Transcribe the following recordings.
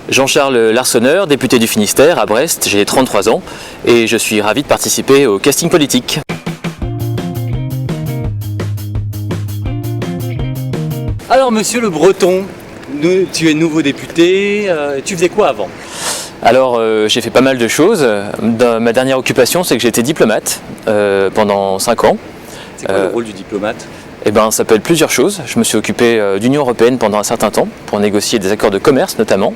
Jean-Charles Larsonneur, député du Finistère à Brest, j'ai 33 ans et je suis ravi de participer au casting politique. Alors monsieur Le Breton, tu es nouveau député, tu faisais quoi avant? Alors j'ai fait pas mal de choses. Ma dernière occupation c'est que j'ai été diplomate pendant 5 ans. C'est quoi le rôle du diplomate? Eh ben, ça peut être plusieurs choses. Je me suis occupé d'Union européenne pendant un certain temps pour négocier des accords de commerce notamment.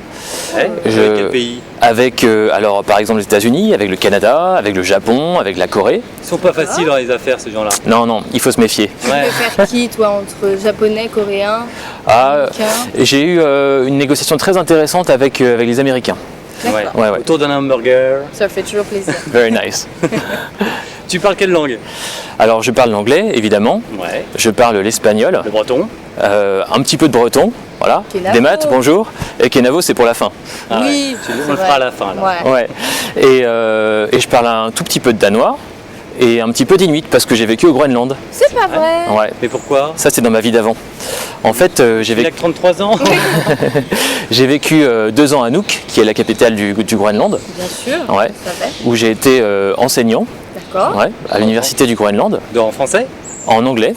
Avec quel pays? Avec, alors par exemple les États-Unis, avec le Canada, avec le Japon, avec la Corée. Ils sont pas faciles dans les affaires ces gens-là. Non, il faut se méfier. Tu préfères qui toi entre japonais, coréens, américains? J'ai eu une négociation très intéressante avec les Américains. Ouais. Autour d'un hamburger. Ça fait toujours plaisir. Very nice. Tu parles quelle langue? Alors je parle l'anglais évidemment, je parle l'espagnol, le breton, un petit peu de breton, voilà, Kenavo. Des maths, bonjour, et Kenavo c'est pour la fin. Ah oui, on le fera à la fin. Là. Ouais. Et je parle un tout petit peu de danois et un petit peu d'inuit parce que j'ai vécu au Groenland. C'est pas vrai. Ouais. Mais pourquoi? Ça c'est dans ma vie d'avant. En fait, j'ai vécu 33 ans. j'ai vécu 2 ans à Nuuk, qui est la capitale du Groenland. Bien sûr. Ouais. Ça fait. Où j'ai été enseignant. D'accord. À l'université du Groenland. En français? En anglais,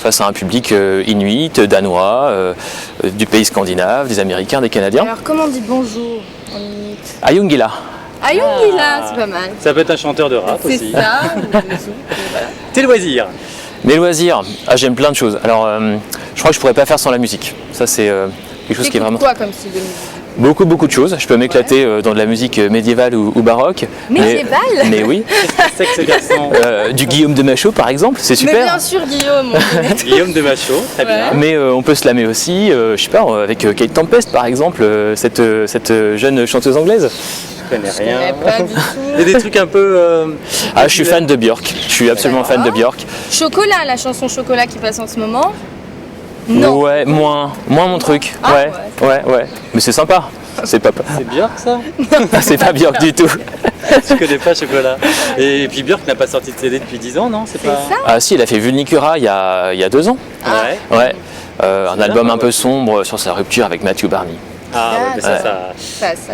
face à un public inuit, danois, du pays scandinave, des Américains, des Canadiens. Alors comment on dit bonjour en inuit? Ayungila. Ayungila, c'est pas mal. Ça peut être un chanteur de rap C'est aussi. ça. Tes loisirs? Mes loisirs, j'aime plein de choses. Alors, je crois que je pourrais pas faire sans la musique. Ça, c'est quelque chose qui est vraiment... quoi comme style de musique? Beaucoup de choses. Je peux m'éclater dans de la musique médiévale ou baroque. Médiévale? Mais oui. C'est que ce garçon. Du Guillaume de Machaut, par exemple, c'est super. Mais bien sûr, Guillaume. Guillaume de Machaut, très bien. Mais on peut se lamer aussi, je sais pas, avec Kate Tempest, par exemple, cette jeune chanteuse anglaise. Je connais rien. Pas du tout. Il y a des trucs un peu... je suis fan de Björk. Je suis absolument fan de Björk. Chocolat, la chanson Chocolat qui passe en ce moment. Non. Ouais, moins mon truc. Ah, ouais. Mais c'est sympa. C'est pas... C'est Björk ça? C'est pas Björk du tout. Je connais pas Chocolat. Et puis Björk n'a pas sorti de CD depuis 10 ans, non? C'est pas... ça? Ah si, il a fait Vulnicura il y a 2 ans. Ouais. Un album un peu sombre sur sa rupture avec Matthew Barney. Ah ouais, mais ça.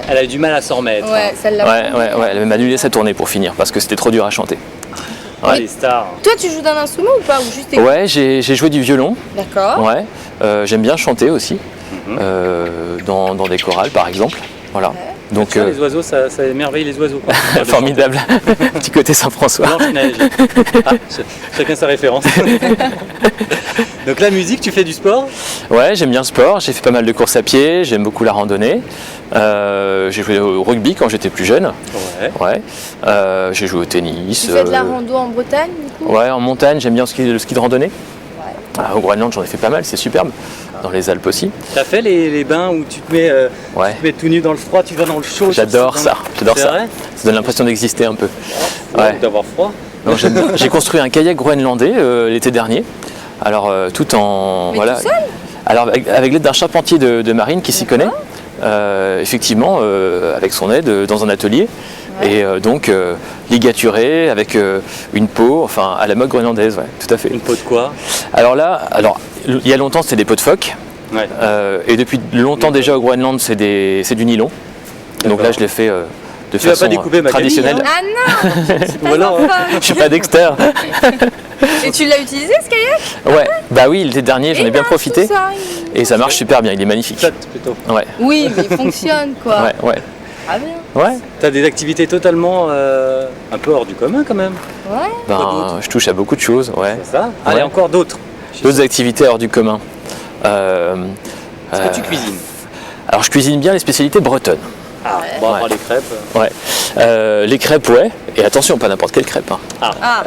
Elle a eu du mal à s'en remettre. Ouais, celle-là. Ouais, elle a même annulé sa tournée pour finir parce que c'était trop dur à chanter. Les stars. Toi, tu joues d'un instrument ou pas? Ou juste Ouais, j'ai joué du violon. D'accord. Ouais. J'aime bien chanter aussi, dans des chorales par exemple. Voilà. Donc, les oiseaux, ça émerveille les oiseaux. Quoi. Formidable. Petit côté Saint-François. Blanche-Neige. Chacun sa référence. Donc la musique, tu fais du sport? Ouais, j'aime bien le sport. J'ai fait pas mal de courses à pied. J'aime beaucoup la randonnée. J'ai joué au rugby quand j'étais plus jeune. Ouais. J'ai joué au tennis. Tu fais de la rando en Bretagne du coup? Ouais, en montagne. J'aime bien le ski de randonnée. Au Groenland, j'en ai fait pas mal. C'est superbe. Dans les Alpes aussi. T'as fait les bains où tu te mets tout nu dans le froid, tu vas dans le chaud? J'adore ça. Vrai? Ça donne l'impression d'exister un peu. D'avoir froid. J'ai construit un kayak groenlandais l'été dernier. Alors tout en... Mais voilà. tout seul? Alors avec l'aide d'un charpentier de marine qui s'y connaît. Effectivement, avec son aide dans un atelier. Et donc ligaturé avec une peau, enfin à la mode groenlandaise, tout à fait. Une peau de quoi? Alors il y a longtemps c'était des peaux de phoque. Et depuis longtemps déjà au Groenland c'est du nylon. Donc là je l'ai fait de façon traditionnelle. Ah non, voilà, je suis pas Dexter. Et tu l'as utilisé ce kayak? Ouais, bah oui, l'été dernier j'en ai bien profité. Et ça marche super bien, il est magnifique. Plutôt. Ouais. Oui, mais il fonctionne quoi. Ouais. Ah bien. Ouais. T'as des activités totalement un peu hors du commun quand même. Ouais. Je touche à beaucoup de choses, C'est ça. Allez, encore d'autres. D'autres activités hors du commun. Est-ce que tu cuisines? Alors je cuisine bien les spécialités bretonnes. Bon, les crêpes. Ouais. Les crêpes, ouais. Et attention, pas n'importe quelle crêpe.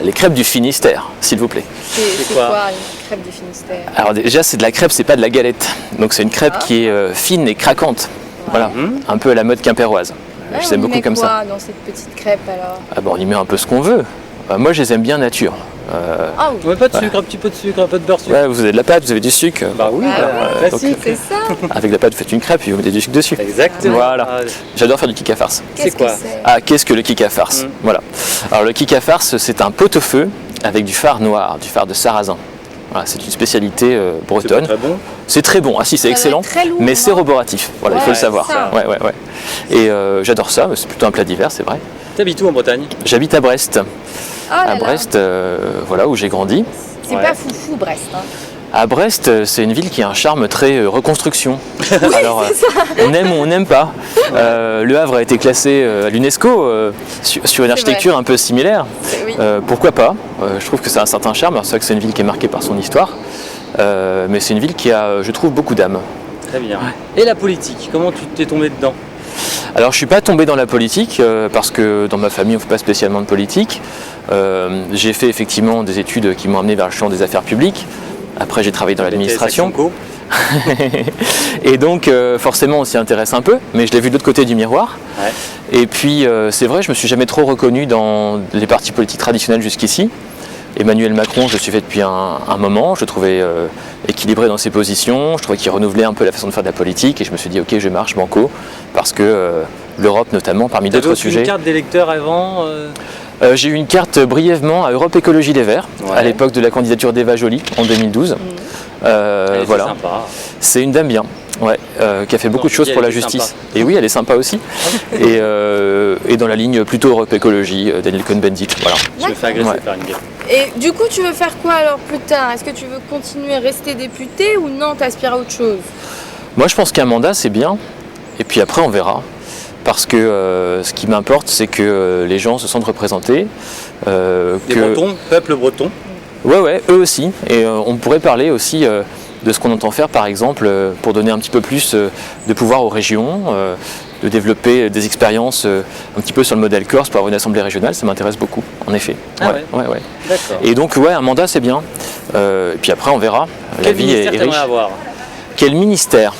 Les crêpes du Finistère, s'il vous plaît. C'est quoi une crêpe du Finistère? Alors déjà, c'est de la crêpe, c'est pas de la galette. Donc c'est une crêpe qui est fine et craquante. Voilà, un peu à la mode quimpéroise. Je les aime beaucoup comme ça. Dans cette petite crêpe alors? On y met un peu ce qu'on veut. Moi, je les aime bien nature. Ouais, pas de sucre, un petit peu de sucre, un peu de beurre sucre. Ouais, vous avez de la pâte, vous avez du sucre. Bah oui, classique, c'est ça. Avec la pâte, vous faites une crêpe et vous mettez du sucre dessus. Exactement. Voilà. J'adore faire du kick à farce. Qu'est-ce que c'est? Qu'est-ce que le kick à farce? Voilà. Alors le kick à farce, c'est un pot-au-feu avec du fard noir, du fard de sarrasin. Voilà, c'est une spécialité C'est pas bretonne. très bon. C'est très bon, ah si, c'est Ça doit excellent, être très lourd, mais c'est non roboratif. Voilà, il faut Ouais, le savoir. ça. Ouais, ouais, ouais. Et j'adore ça, mais c'est plutôt un plat d'hiver, c'est vrai. T'habites où en Bretagne? J'habite à Brest, Oh là à là. Brest, voilà où j'ai grandi. C'est Ouais. pas foufou Brest. Hein. À Brest, c'est une ville qui a un charme très reconstruction. Alors, on aime ou on n'aime pas. Le Havre a été classé à l'UNESCO sur une architecture un peu similaire. Oui. Pourquoi pas? Je trouve que ça a un certain charme. Alors, c'est vrai que c'est une ville qui est marquée par son histoire, mais c'est une ville qui a, je trouve, beaucoup d'âme. Très bien. Et la politique, comment tu t'es tombé dedans? Alors, je suis pas tombé dans la politique parce que dans ma famille, on ne fait pas spécialement de politique. J'ai fait effectivement des études qui m'ont amené vers le champ des affaires publiques. Après, j'ai travaillé dans l'administration. Et donc, forcément, on s'y intéresse un peu, mais je l'ai vu de l'autre côté du miroir. Ouais. Et puis, c'est vrai, je me suis jamais trop reconnu dans les partis politiques traditionnels jusqu'ici. Emmanuel Macron, je le suivais depuis un moment. Je le trouvais équilibré dans ses positions. Je trouvais qu'il renouvelait un peu la façon de faire de la politique. Et je me suis dit, ok, je marche banco. Parce que l'Europe, notamment, parmi d'autres T'avais sujets. une carte d'électeur avant J'ai eu une carte brièvement à Europe Écologie Les Verts, Ouais. à l'époque de la candidature d'Eva Joly en 2012. Elle était Voilà. sympa. C'est une dame bien, ouais, qui a fait beaucoup de je choses dis, pour elle la était justice. sympa. Et oui, elle est sympa aussi. Et dans la ligne plutôt Europe Écologie, Daniel Cohn-Bendit. Voilà. Je me fais agresser Ouais. par une gueule. Et du coup, tu veux faire quoi alors plus tard? Est-ce que tu veux continuer à rester député ou non, t'aspires à autre chose? Moi, je pense qu'un mandat, c'est bien. Et puis après, on verra. Parce que ce qui m'importe, c'est que les gens se sentent représentés. Les Bretons, peuple breton. Ouais, eux aussi. Et on pourrait parler aussi de ce qu'on entend faire, par exemple, pour donner un petit peu plus de pouvoir aux régions, de développer des expériences un petit peu sur le modèle corse pour avoir une assemblée régionale. Ça m'intéresse beaucoup, en effet. Ah ouais. D'accord. Et donc, ouais, un mandat, c'est bien. Et puis après, on verra. La Quel vie ministère est t'aimerais riche. avoir? Quel ministère?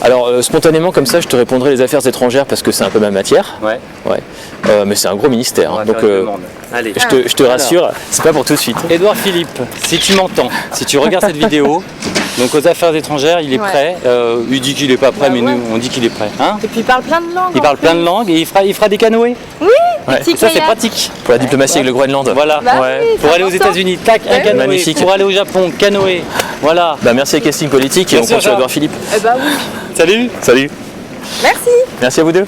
Alors, spontanément, comme ça, je te répondrai les affaires étrangères parce que c'est un peu ma matière. Ouais. Ouais. Mais c'est un gros ministère. On va hein. faire Donc, une demande. Allez. je te rassure, c'est pas pour tout de suite. Édouard Philippe, si tu m'entends, si tu regardes cette vidéo, donc aux affaires étrangères, il est Ouais. prêt. Il dit qu'il n'est pas prêt, Bah mais ouais. nous, on dit qu'il est prêt. Hein, Et puis il parle plein de langues. il parle plein de langues et il fera des canoës. Ouais. Petit Ça, c'est kayak. pratique. Pour la diplomatie avec le Groenland. Voilà. Bah Ouais. oui, Pour c'est aller aux important. États-Unis, tac, un Ouais. canoë. Magnifique. Pour aller au Japon, canoë. Voilà. Bah, merci à Casting Politique et Bien on sûr, compte sur Jean. Édouard Philippe. Eh bah oui. Salut. Salut. Merci. Merci à vous deux.